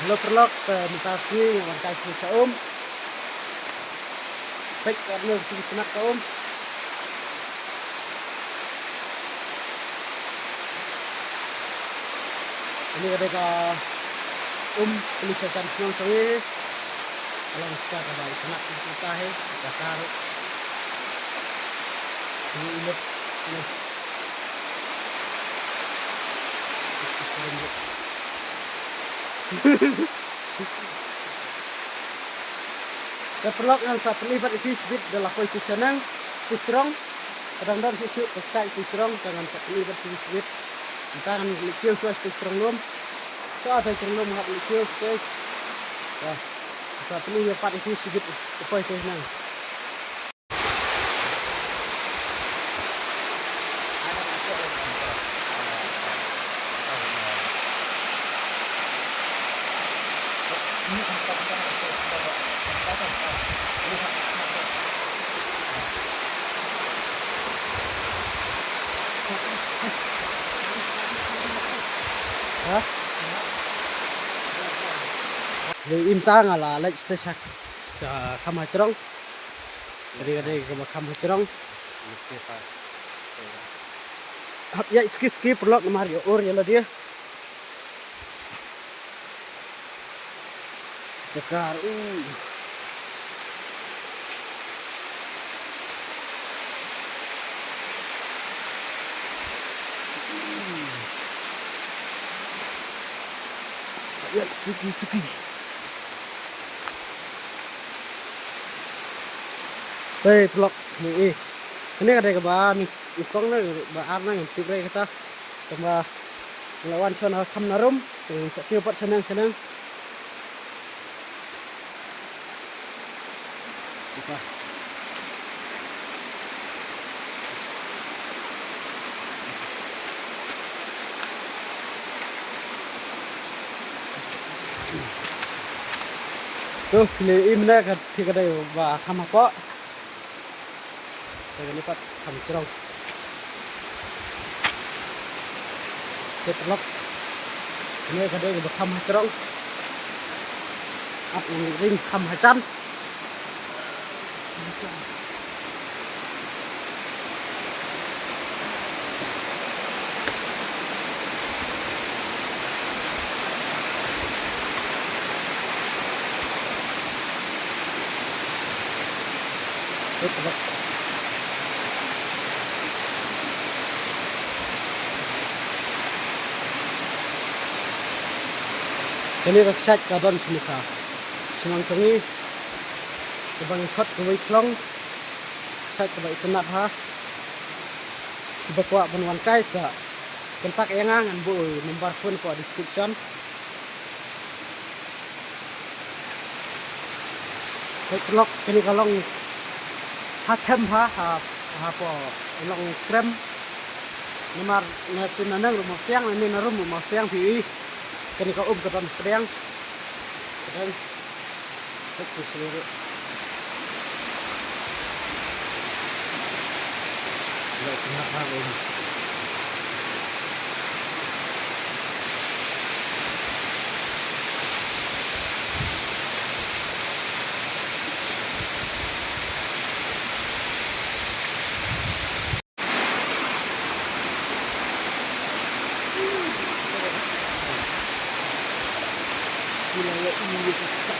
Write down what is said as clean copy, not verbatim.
Halo perlok mutasi yang kasih kaum. Baik karena senak kaum. Ini ada pelisatan senang sangi. Alam sekarang ada senak kita he dasar. Ini ilut ini. Keperluan yang saya terlibat di bisbit adalah posisi senang, strong, kadang-kadang isu kesal strong dengan saya terlibat di bisbit. Entah kan likiu suas strong lom, so ada strong lom nggak likiu suas. Ya, saya terlibat di bisbit posisi senang. Hah? Di intang ala lek stesa kamacrong. Dari kamacrong. Ya ski perlok Mario or ya dia. Cekar ya suki. Đây vlog ini ada ke ba mi ikong na ba arna yang tigre kita tambah lawan sana kam narum yang sakio pat senang kita tuh pilih imna kan tiga day ba kam apa saya lipat kam cerong vlog ini kada ba kam cerong up yang ring kam hacan ini raksat kadon semisa semang tengi kebang shot kewai klong sat kebang kenat ha bakwa banwan kai sa kontak yangan bu nomor phone ko description vlog ini kalong hatem ha po long krem nomor natin nanang rumah siang ini narum rumah siang pi kini kau ketan sedang dan itu seluruh nggak kenapa ini wilayah ini kita